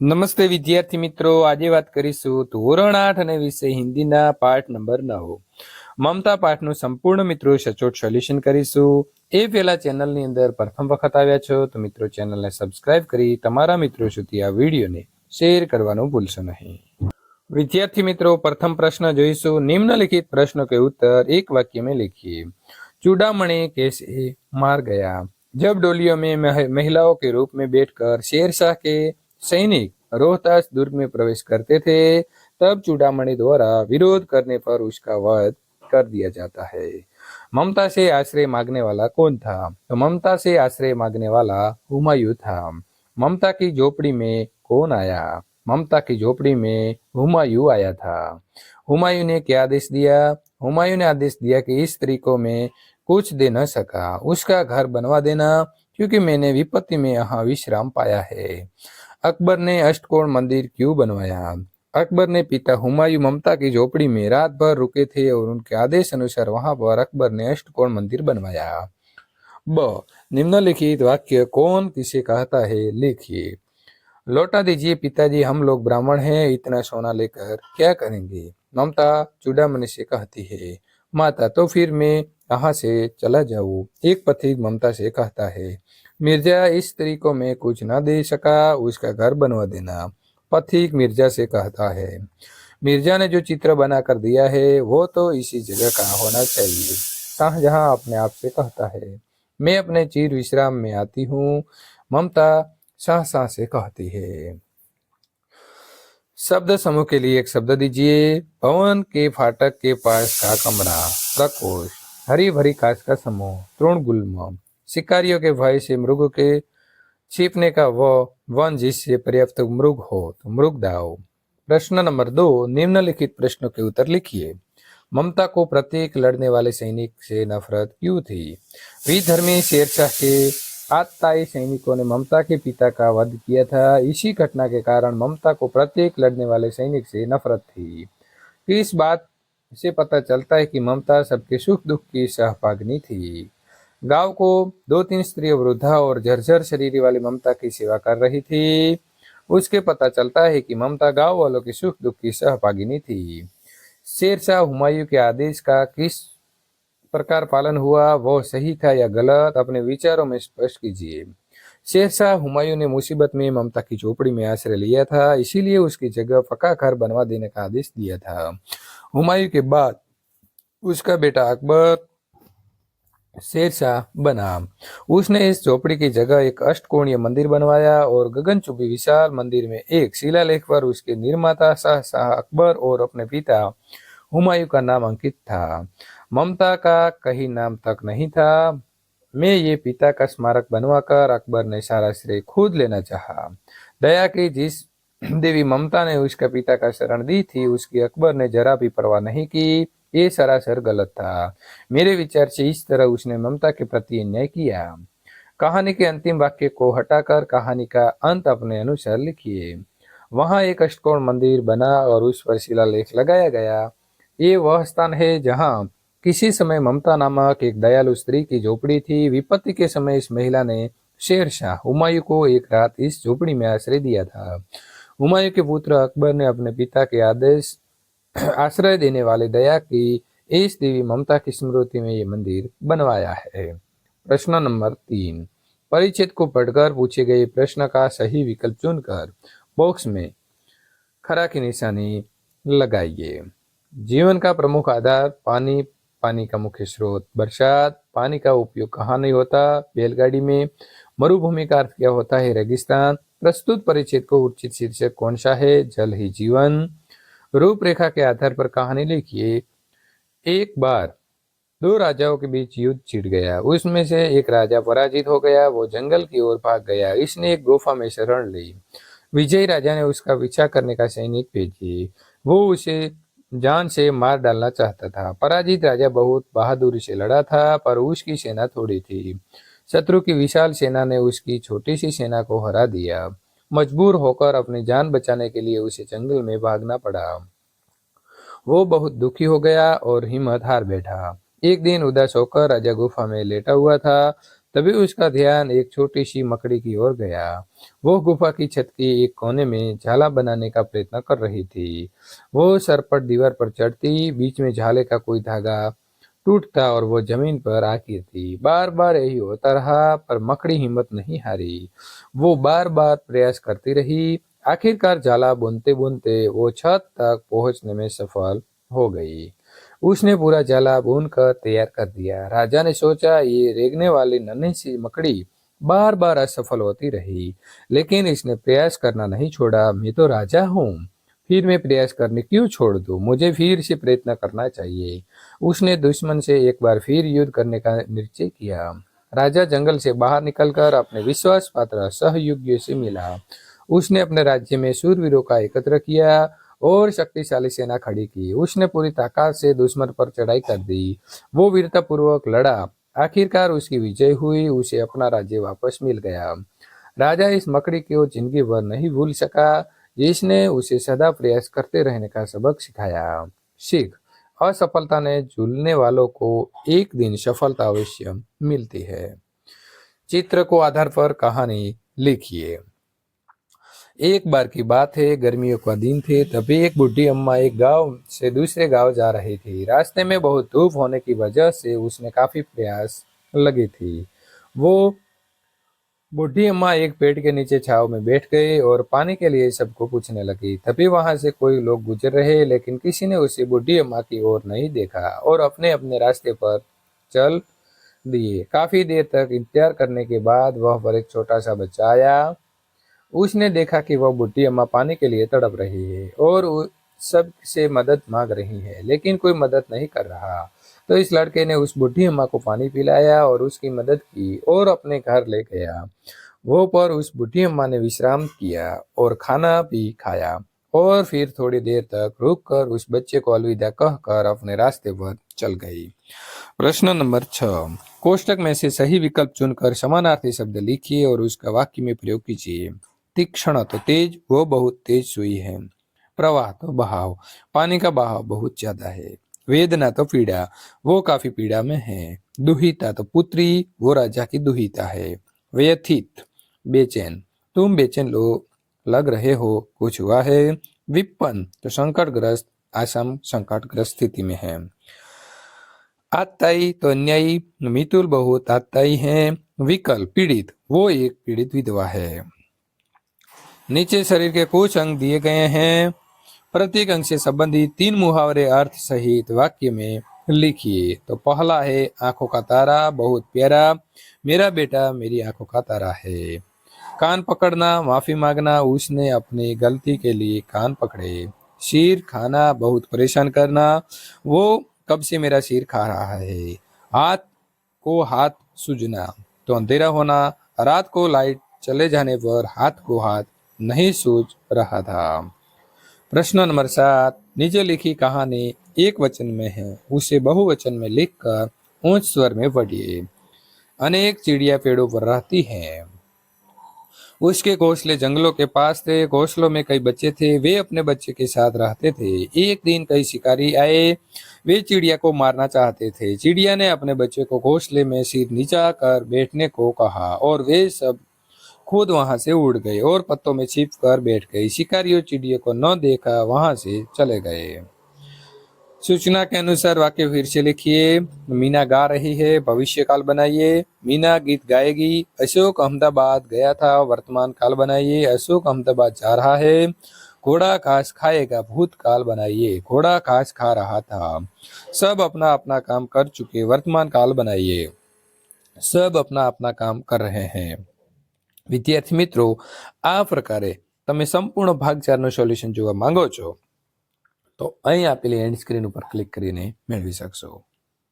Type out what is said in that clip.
નમસ્તે વિદ્યાર્થી મિત્રો, આજે વાત કરીશું ધોરણ 8 અને વિષય હિન્દીના પાઠ નંબર 9 મમતા પાઠનું સંપૂર્ણ મિત્રો સચોટ સોલ્યુશન કરીશું। એ પહેલા ચેનલની અંદર પ્રથમ વખત આવ્યા છો તો મિત્રો ચેનલને સબસ્ક્રાઇબ કરી તમારા મિત્રો સુધી આ વિડીયોને શેર કરવાનું ભૂલશો નહીં। विद्यार्थी मित्रों, प्रथम प्रश्न जोईशु। निम्नलिखित प्रश्नों के उत्तर एक वाक्य में लिखिए। चूड़ामणि कैसे मार गया? जब डोलियों में महिलाओं के रूप में बैठकर शेरशाह के सैनिक रोहतास दुर्ग में प्रवेश करते थे, तब चूड़ामणि द्वारा विरोध करने पर उसका वध कर दिया जाता है। ममता से आश्रय मांगने वाला कौन था? तो ममता से आश्रय मांगने वाला हुमायूं था। ममता की झोपड़ी में कौन आया? ममता की झोपड़ी में हुमायूं आया था। हुमायूं ने क्या आदेश दिया? हुमायूं ने आदेश दिया कि इस स्त्री को मैं कुछ दे न सका, उसका घर बनवा देना, क्योंकि मैंने विपत्ति में यहाँ विश्राम पाया है। अकबर ने अष्टकोण मंदिर क्यों बनवाया? अकबर ने पिता हुमायूं ममता की झोपड़ी में रात भर रुके थे और उनके आदेश अनुसार वहां पर अकबर ने अष्टकोण मंदिर बनवाया। ब, निम्नलिखित वाक्य कौन किसे कहता है, लिखिए। लौटा दीजिए पिताजी, हम लोग ब्राह्मण हैं, इतना सोना लेकर क्या करेंगे? ममता चूड़ामणि से कहती है। माता, तो फिर मैं यहाँ से चला जाऊँ? एक पथिक ममता से कहता है। मिर्जा, इस स्त्री को मैं कुछ न दे सका, उसका घर बनवा देना। पथिक मिर्जा से कहता है। मिर्जा ने जो चित्र बनाकर दिया है वो तो इसी जगह का होना चाहिए। शाहजहां अपने आप से कहता है। मैं अपने चिर विश्राम में आती हूँ। ममता शाह से कहती है। शब्द समूह के लिए एक शब्द दीजिए। भवन के फाटक के पास का कमरा, प्रकोष्ठ। हरी भरी घास का समूह, तृणगुल्म। शिकारियों के भय से मृग के छिपने का वह वन जिससे पर्याप्त मृग हो तो मृगदाव। प्रश्न नंबर 2, निम्नलिखित प्रश्नों के उत्तर लिखिए। ममता को प्रत्येक लड़ने वाले सैनिक से नफरत क्यों थी? विधर्मी शेरशाह के आतताई सैनिकों ने ममता के पिता का वध किया था। इसी घटना के कारण ममता को प्रत्येक लड़ने वाले सैनिक से नफरत थी। इस बात से पता चलता है कि ममता सबके सुख दुख की सहभागिनी थी। गांव को 2-3 स्त्रियां वृद्धा और झरझर शरीर वाली ममता की सेवा कर रही थी। उसके पता चलता है कि ममता गांव वालों के सुख दुख की सहभागिनी थी। शेरशाह हुमायूं के आदेश का किस प्रकार पालन हुआ, वो सही था या गलत, अपने विचारों में स्पष्ट कीजिए। शेरशाह हुमायूं ने मुसीबत में ममता की झोपड़ी में आश्रय लिया था, इसीलिए उसकी जगह पक्का घर बनवा देने का आदेश दिया था। हुमायूं के बाद उसका बेटा अकबर शेरशाह बना। उसने इस झोपड़ी की जगह एक अष्टकोणीय मंदिर बनवाया और गगनचुंबी विशाल मंदिर में एक शिलालेख पर उसके निर्माता शाह अकबर और अपने पिता हुमायूं का नाम अंकित था। ममता का कहीं नाम तक नहीं था। मैं ये पिता का स्मारक बनवाकर अकबर ने सारा श्रेय खुद लेना चाहा। दया की जिस देवी ममता ने उसका पिता का शरण दी थी, उसकी अकबर ने जरा भी परवाह नहीं की। ये सरासर गलत था। मेरे विचार से इस तरह उसने ममता के प्रति अन्याय किया। कहानी के अंतिम वाक्य को हटाकर कहानी का अंत अपने अनुसार लिखिए। वहां एक अष्टकोण मंदिर बना और उस पर शिलालेख लगाया गया। ये वह स्थान है जहां किसी समय ममता नामक एक दयालु स्त्री की झोपड़ी थी। विपत्ति के समय इस महिला ने शेरशाह हुमायूं को एक रात इस झोपड़ी में आश्रय दिया था। हुमायूं के पुत्र अकबर ने अपने पिता के आदेश आश्रय देने वाले दया की इस देवी ममता की स्मृति में ये मंदिर बनवाया है। प्रश्न नंबर 3, परिच्छेद को पढ़कर पूछे गए प्रश्न का सही विकल्प चुनकर बॉक्स में खरा की निशानी लगाइए। जीवन का प्रमुख आधार पानी, पानी का मुख्य स्रोत बरसात, पानी का उपयोग कहाँ नहीं होता, बैलगाड़ी में। मरुभूमि का अर्थ क्या होता है, रेगिस्तान। प्रस्तुत परिच्छेद को उचित शीर्षक कौन सा है, जल ही जीवन। रूपरेखा के आधार पर कहानी लिखिए। एक बार 2 राजाओं के बीच युद्ध छिड़ गया। उसमें से एक राजा पराजित हो गया। वो जंगल की ओर भाग गया। इसने एक गुफा में शरण ली। विजयी राजा ने उसका पीछा करने का सैनिक भेजे। वो उसे जान से मार डालना चाहता था। पराजित राजा बहुत बहादुरी से लड़ा था, पर उसकी सेना थोड़ी थी। शत्रु की विशाल सेना ने उसकी छोटी सी सेना को हरा दिया। मजबूर होकर अपनी जान बचाने के लिए उसे जंगल में भागना पड़ा। वो बहुत दुखी हो गया और हिम्मत हार बैठा। एक दिन उदास होकर राजा गुफा में लेटा हुआ था। तभी उसका ध्यान एक छोटी सी मकड़ी की ओर गया। वो गुफा की छत के एक कोने में झाला बनाने का प्रयत्न कर रही थी। वो सरपट दीवार पर चढ़ती, बीच में झाले का कोई धागा टूटता और वो जमीन पर आ गिरती। बार बार यही होता रहा, पर मकड़ी हिम्मत नहीं हारी। वो बार बार प्रयास करती रही। आखिरकार जाला बुनते बुनते वो छत तक पहुंचने में सफल हो गई। उसने पूरा जाला बुनकर तैयार कर दिया। राजा ने सोचा, ये रेंगने वाली नन्ही सी मकड़ी बार बार असफल होती रही, लेकिन इसने प्रयास करना नहीं छोड़ा। मैं तो राजा हूँ, फिर मैं प्रयास करने क्यों छोड़ दूं? मुझे फिर से प्रयत्न करना चाहिए। उसने दुश्मन से एक बार फिर युद्ध करने का निश्चय किया। राजा जंगल से बाहर निकलकर अपने विश्वास पात्र सहयोगियों से मिला। उसने अपने राज्य में शूरवीरों का एकत्र किया और शक्तिशाली सेना खड़ी की। उसने पूरी ताकत से दुश्मन पर चढ़ाई कर दी। वो वीरतापूर्वक लड़ा। आखिरकार उसकी विजय हुई। उसे अपना राज्य वापस मिल गया। राजा इस मकड़ी को जिंदगी भर नहीं भूल सका, जिसने उसे सदा प्रयास करते रहने का सबक सिखाया। सीख: असफलता ने झूलने वालों को एक दिन सफलता अवश्य मिलती है। चित्र को आधार पर कहानी लिखिए। एक बार की बात है, गर्मियों का दिन थे। तभी एक बुढ़ी अम्मा एक गांव से दूसरे गांव जा रही थी। रास्ते में बहुत धूप होने की वजह से उसने काफी प्यास लगी थी। वो बूढ़ी अम्मा एक पेड़ के नीचे छांव में बैठ गई और पानी के लिए सबको पूछने लगी। तभी वहां से कोई लोग गुजर रहे, लेकिन किसी ने उसे बूढ़ी अम्मा की ओर नहीं देखा और अपने अपने रास्ते पर चल दिए। काफी देर तक इंतजार करने के बाद वह पर एक छोटा सा बच्चा आया। उसने देखा कि वह बूढ़ी अम्मा पानी के लिए तड़प रही है और सबसे मदद मांग रही है, लेकिन कोई मदद नहीं कर रहा। तो इस लड़के ने उस बूढ़ी अम्मा को पानी पिलाया और उसकी मदद की और अपने घर ले गया। वो पर उस बूढ़ी अम्मा ने विश्राम किया और खाना भी खाया और फिर थोड़ी देर तक रुक कर उस बच्चे को अलविदा कहकर अपने रास्ते पर चल गई। प्रश्न नंबर 6, कोष्टक में से सही विकल्प चुनकर समानार्थी शब्द लिखिए और उसका वाक्य में प्रयोग कीजिए। तीक्ष्ण तो तेज, वो बहुत तेज सुई है। प्रवाह तो बहाव, पानी का बहाव बहुत ज्यादा है। वेदना तो पीड़ा, वो काफी पीड़ा में है। दुहिता तो पुत्री, वो राजा की दुहिता है। व्यथित, बेचैन, तुम बेचैन लग रहे हो, कुछ हुआ है। विपन्न तो संकटग्रस्त, आसाम संकटग्रस्त स्थिति में है। आत्ताई तो अन्यायी, मितुल बहुत आत्ताई है। विकल, पीड़ित, वो एक पीड़ित विधवा है। नीचे शरीर के कुछ अंग दिए गए हैं। प्रत्येक अंग से संबंधित 3 मुहावरे अर्थ सहित वाक्य में लिखिए। तो पहला है, आंखों का तारा बहुत प्यारा, मेरा बेटा मेरी आंखों का तारा है। कान पकड़ना, माफी मांगना, उसने अपनी गलती के लिए कान पकड़े। सिर खाना, बहुत परेशान करना, वो कब से मेरा सिर खा रहा है। हाथ सूझना, तो अंधेरा होना, रात को लाइट चले जाने पर हाथ को हाथ नहीं सूझ रहा था। प्रश्न नंबर 7, नीचे लिखी कहानी एक वचन में है, उसे बहुवचन में लिखकर ऊंच स्वर में पढ़िए। अनेक चिड़िया पेड़ों पर रहती हैं। उसके घोंसले जंगलों के पास थे। घोंसलों में कई बच्चे थे, वे अपने बच्चे के साथ रहते थे। एक दिन कई शिकारी आए, वे चिड़िया को मारना चाहते थे। चिड़िया ने अपने बच्चे को घोंसले में सिर नीचा कर बैठने को कहा और वे सब खुद वहां से उड़ गए और पत्तों में छिप कर बैठ गई। शिकारियों चिड़िया को न देखा वहां से चले गए। सूचना के अनुसार वाक्य फिर से लिखिए। मीना गा रही है, भविष्य काल बनाइए। मीना गीत गाएगी। अशोक अहमदाबाद गया था, वर्तमान काल बनाइए। अशोक अहमदाबाद जा रहा है। घोड़ा घास खाएगा, भूतकाल बनाइए। घोड़ा घास खा रहा था। सब अपना अपना काम कर चुके, वर्तमान काल बनाइए। सब अपना अपना काम कर रहे हैं। વિદ્યાર્થી મિત્રો, આ પ્રકારે તમે સંપૂર્ણ ભાગ 4 નો સોલ્યુશન જોવા માંગો છો તો અહીં આપેલી એન્ડ સ્ક્રીન ઉપર ક્લિક કરીને મેળવી શકશો।